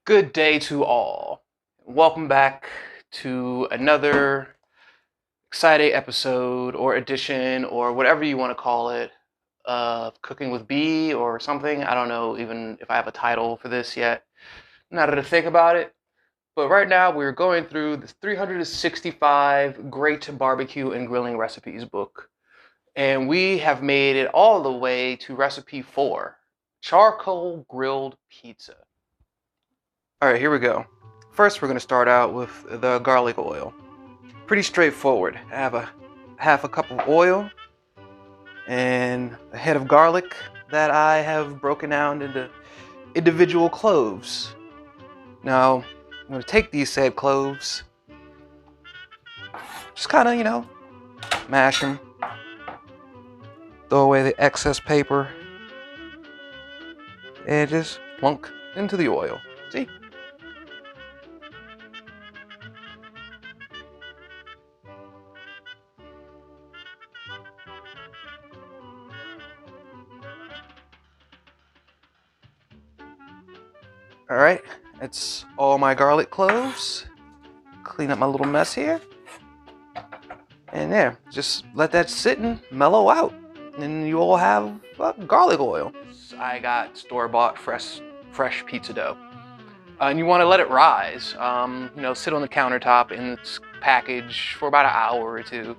Good day to all. Welcome back to another exciting episode or edition or whatever you want to call it of Cooking with B or something. I don't know even if I have a title for this yet. Now that I think about it. But right now we're going through this 365 Great Barbecue and Grilling Recipes book. And we have made it all the way to recipe 4, charcoal grilled pizza. All right, here we go. First, we're going to start out with the garlic oil. Pretty straightforward. I have a half a cup of oil and a head of garlic that I have broken down into individual cloves. Now, I'm going to take these said cloves, just kind of, mash them, throw away the excess paper, and just plunk into the oil. See? Alright, that's all my garlic cloves. Clean up my little mess here. And there, just let that sit and mellow out. And you will have garlic oil. I got store-bought fresh pizza dough. And you want to let it rise. Sit on the countertop in its package for about an hour or two.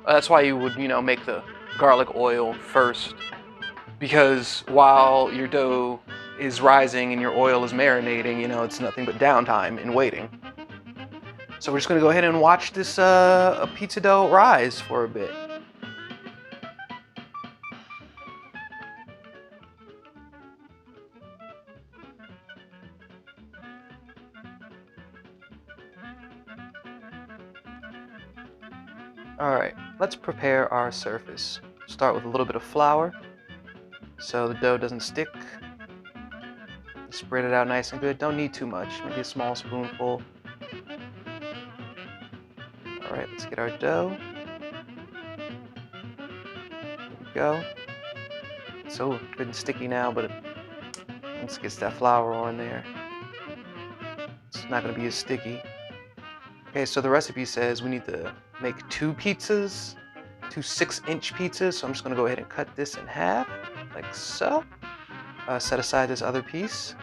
That's why you would, make the garlic oil first. Because while your dough is rising and your oil is marinating, it's nothing but downtime and waiting. So we're just going to go ahead and watch this pizza dough rise for a bit. Alright, let's prepare our surface. Start with a little bit of flour so the dough doesn't stick. Spread it out nice and good. Don't need too much, maybe a small spoonful. Alright, let's get our dough. There we go. It's so good and sticky now, but once it gets that flour on there, it's not going to be as sticky. Okay, so the recipe says we need to make 2 pizzas, 2 6-inch pizzas. So I'm just going to go ahead and cut this in half, like so. Set aside this other piece.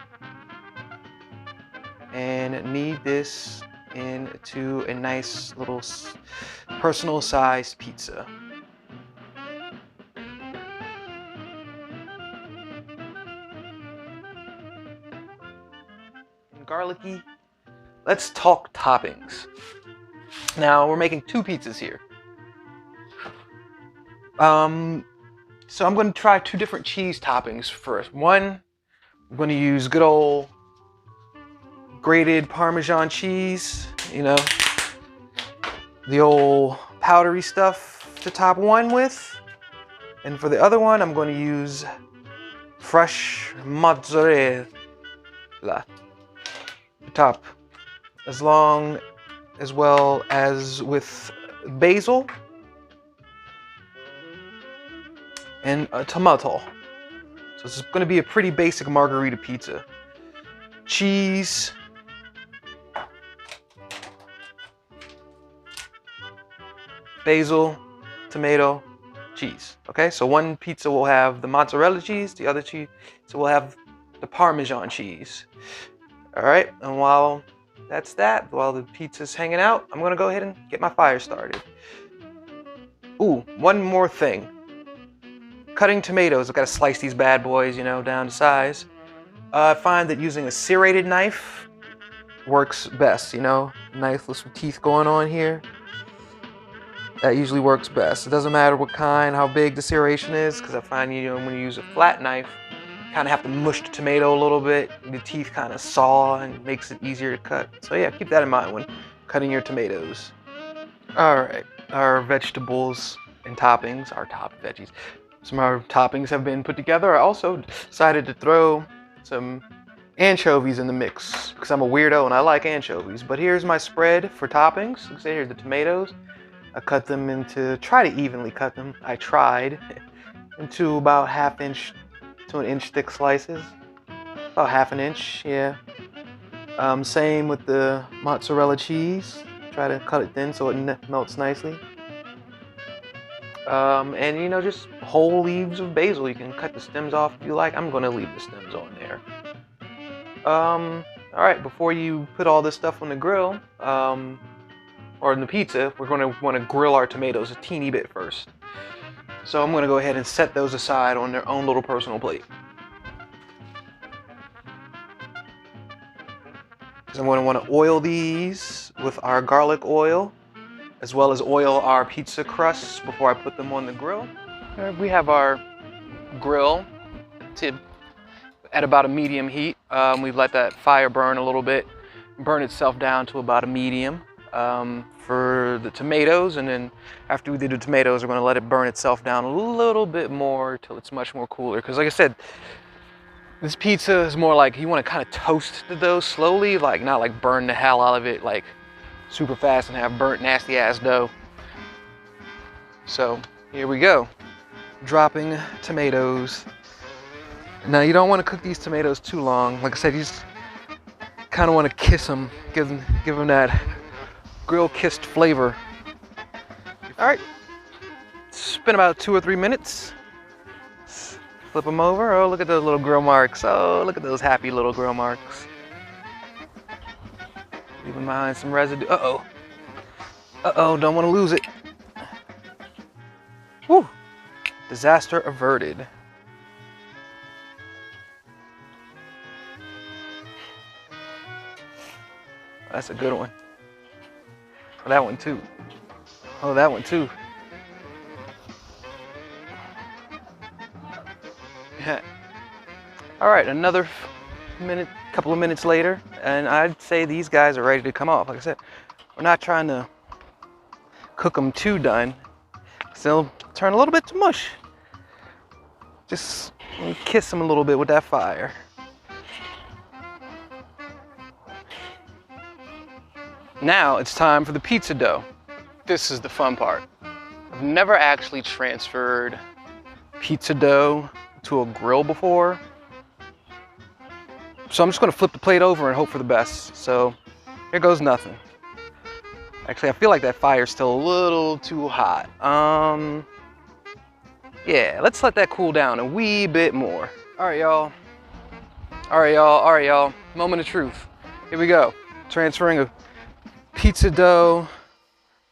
And knead this into a nice little personal sized pizza. And garlicky. Let's talk toppings. Now we're making 2 pizzas here. So I'm going to try 2 different cheese toppings first. One, I'm going to use good old grated Parmesan cheese, the old powdery stuff to top one with. And for the other one, I'm going to use fresh mozzarella to top, as well as with basil and a tomato. So it's going to be a pretty basic margarita pizza. Cheese, basil, tomato, cheese. Okay, so one pizza will have the mozzarella cheese, the other pizza will have the Parmesan cheese. All right, and while the pizza's hanging out, I'm gonna go ahead and get my fire started. Ooh, one more thing. Cutting tomatoes, I've got to slice these bad boys, down to size. I find that using a serrated knife works best, knife with some teeth going on here. That usually works best. It doesn't matter what kind, how big the serration is, because I find, when you use a flat knife, you kind of have to mush the tomato a little bit. The teeth kind of saw and makes it easier to cut. So yeah, keep that in mind when cutting your tomatoes. All right, our vegetables and toppings, our top veggies. Some of our toppings have been put together. I also decided to throw some anchovies in the mix because I'm a weirdo and I like anchovies. But here's my spread for toppings. Let's say here's the tomatoes. I cut them try to evenly cut them. I tried into about 1/2 inch to 1 inch thick slices. About 1/2 inch, yeah. Same with the mozzarella cheese. Try to cut it thin so it melts nicely. And you know, just whole leaves of basil. You can cut the stems off if you like. I'm gonna leave the stems on there. All right, before you put all this stuff on the grill, or in the pizza, we're gonna wanna grill our tomatoes a teeny bit first. So I'm gonna go ahead and set those aside on their own little personal plate. Because I'm gonna wanna oil these with our garlic oil, as well as oil our pizza crusts before I put them on the grill. We have our grill at about a medium heat. We've let that fire burn a little bit, burn itself down to about a medium for the tomatoes, and then after we do the tomatoes, we're going to let it burn itself down a little bit more till it's much more cooler. Because like I said, this pizza is more like you want to kind of toast the dough slowly, like not like burn the hell out of it like super fast and have burnt nasty ass dough. So here we go, dropping tomatoes. Now you don't want to cook these tomatoes too long. Like I said, you just kind of want to kiss them, give them that grill kissed flavor. All right, it's been about 2 or 3 minutes. Flip them over. Oh, look at those little grill marks. Oh, look at those happy little grill marks. Leaving behind some residue. Uh-oh. Uh-oh, don't want to lose it. Woo! Disaster averted. That's a good one. Oh, that one too. Oh, that one too. Yeah. All right, another couple of minutes later, and I'd say these guys are ready to come off. Like I said, we're not trying to cook them too done, because they'll turn a little bit to mush. Just kiss them a little bit with that fire. Now it's time for the pizza dough. This is the fun part. I've never actually transferred pizza dough to a grill before. So I'm just gonna flip the plate over and hope for the best. So here goes nothing. Actually, I feel like that fire's still a little too hot. Yeah, let's let that cool down a wee bit more. All right, y'all. All right, y'all. Moment of truth. Here we go. Transferring a pizza dough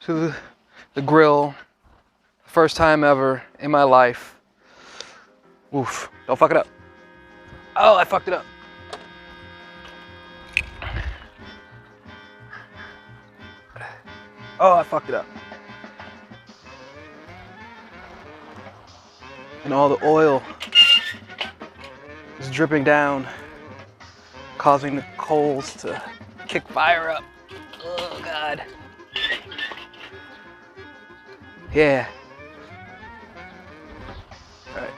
to the grill. First time ever in my life. Oof, don't fuck it up. Oh, I fucked it up. Oh, I fucked it up. And all the oil is dripping down, causing the coals to kick fire up. Oh, God. Yeah. All right.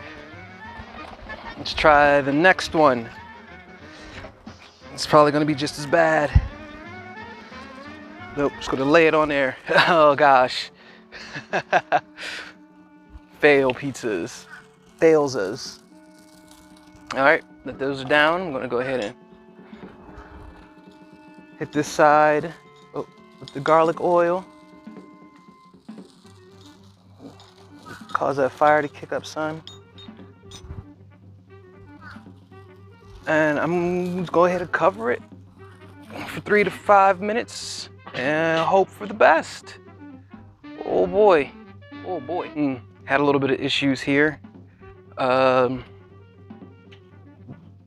Let's try the next one. It's probably going to be just as bad. Nope, just going to lay it on there. Oh, gosh. Fail pizzas. Failsas. All right, let those down. I'm going to go ahead and hit this side with the garlic oil. Cause that fire to kick up, son. And I'm just go ahead and cover it for 3 to 5 minutes and hope for the best. Oh boy, oh boy. Had a little bit of issues here.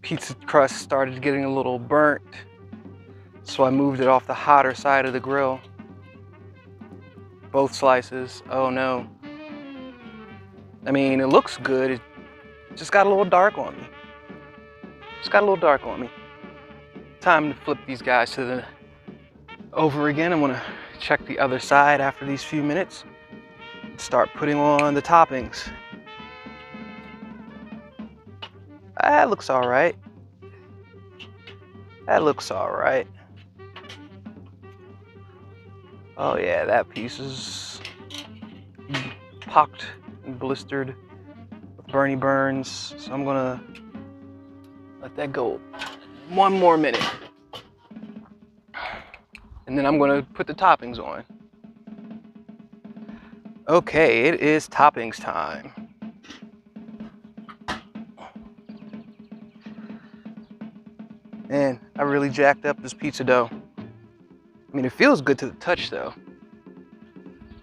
Pizza crust started getting a little burnt, so I moved it off the hotter side of the grill. Both slices. Oh no. I mean, it looks good. It just got a little dark on me. Just got a little dark on me. Time to flip these guys to the over again. I'm gonna check the other side after these few minutes. Start putting on the toppings. That looks all right. That looks all right. Oh yeah, that piece is pocked and blistered with Bernie burns. So I'm gonna let that go 1 more minute. and then I'm gonna put the toppings on. Okay, it is toppings time. Man, I really jacked up this pizza dough. I mean, it feels good to the touch though.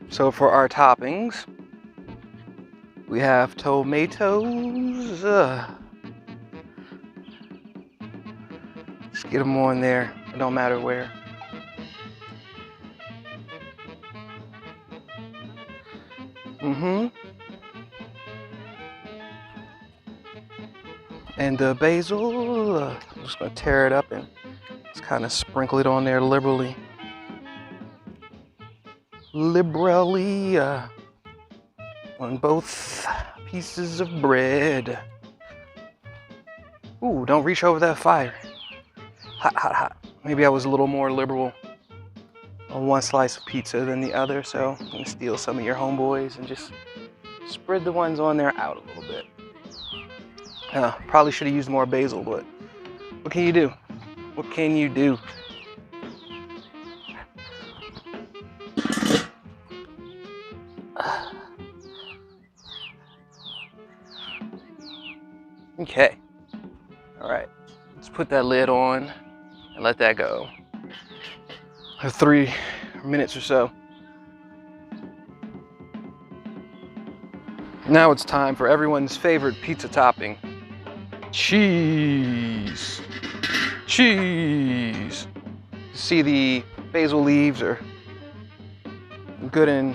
So for our toppings, we have tomatoes. Just get them on there. It don't matter where. And the basil, I'm just gonna tear it up and just kind of sprinkle it on there liberally. On both pieces of bread. Ooh, don't reach over that fire. Hot, hot, hot. Maybe I was a little more liberal on one slice of pizza than the other, so I'm gonna steal some of your homeboys and just spread the ones on there out a little bit. Probably should have used more basil, but what can you do? What can you do? Okay. All right. Let's put that lid on and let that go for 3 minutes or so. Now it's time for everyone's favorite pizza topping. Cheese. Cheese. See, the basil leaves are good and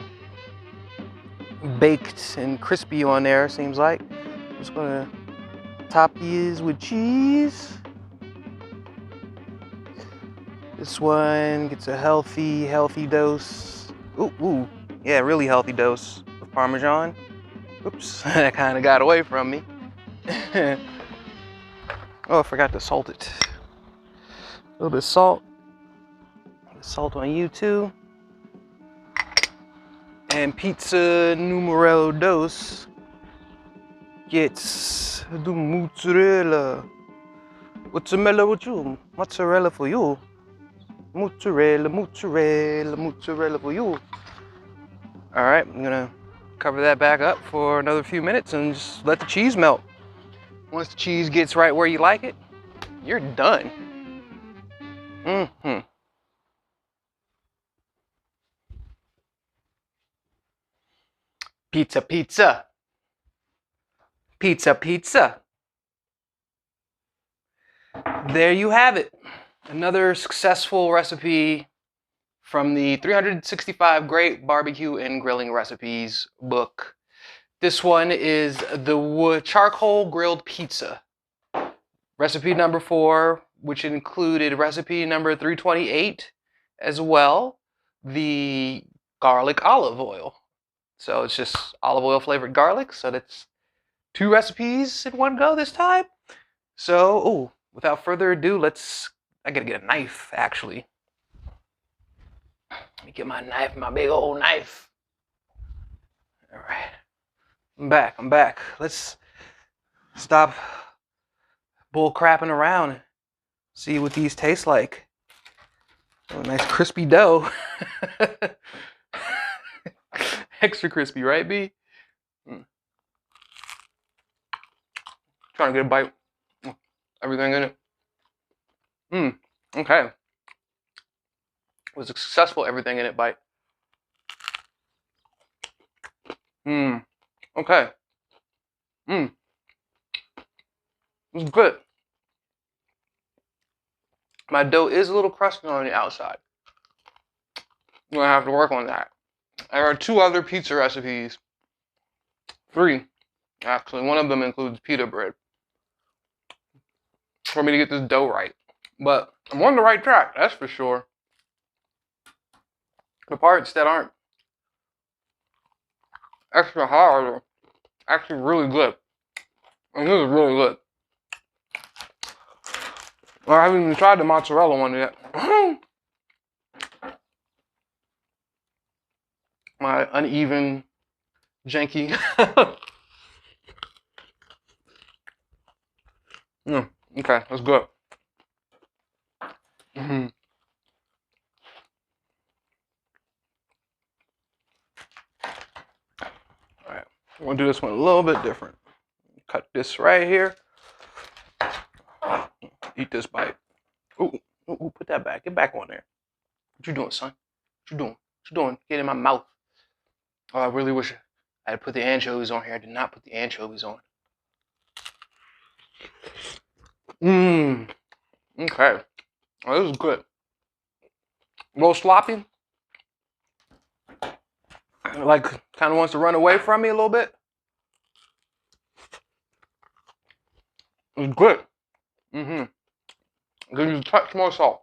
baked and crispy on there, seems like. I'm just gonna top these with cheese. This one gets a healthy dose. Ooh, yeah, really healthy dose of Parmesan. Oops, that kind of got away from me. Oh, I forgot to salt it. A little bit of salt. Salt on you too. And pizza numero dos gets the mozzarella. Mozzarella with you. Mozzarella for you. Mozzarella, mozzarella, mozzarella for you. All right, I'm gonna cover that back up for another few minutes and just let the cheese melt. Once the cheese gets right where you like it, you're done. Pizza, pizza. Pizza, pizza. There you have it. Another successful recipe from the 365 Great Barbecue and Grilling Recipes book. This one is the charcoal grilled pizza. Recipe number 4, which included recipe number 328 as well, the garlic olive oil. So it's just olive oil flavored garlic. So that's 2 recipes in one go this time. So, without further ado, I gotta get a knife actually. Let me get my knife, my big old knife. All right, I'm back. Let's stop bull crapping around and see what these taste like. Oh, nice crispy dough. Extra crispy, right, B? Trying to get a bite. Everything in it. Okay. It was a successful everything in it bite. Okay. It's good. My dough is a little crusty on the outside. I'm gonna have to work on that. There are 2 other pizza recipes. 3, actually. One of them includes pita bread. For me to get this dough right. But I'm on the right track, that's for sure. The parts that aren't extra hard are actually really good. And this is really good. Well, I haven't even tried the mozzarella one yet. My uneven, janky. Okay, that's good. I'm gonna do this one a little bit different. Cut this right here. Eat this bite. Ooh, ooh, put that back. Get back on there. What you doing, son? What you doing? What you doing? Get in my mouth. Oh, I really wish I had put the anchovies on here. I did not put the anchovies on. Mmm. Okay. Oh, this is good. A little sloppy. Like, kind of wants to run away from me a little bit. It's good. Mm-hmm. Give you a touch more salt.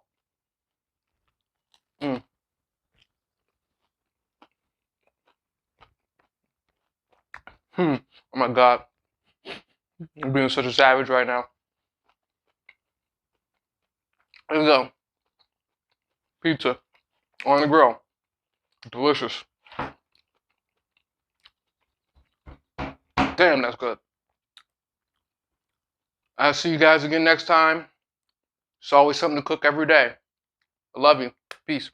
Mm. Hmm. Oh my God. I'm being such a savage right now. There you go. Pizza on the grill. Delicious. Damn, that's good. I'll see you guys again next time. It's always something to cook every day. I love you. Peace.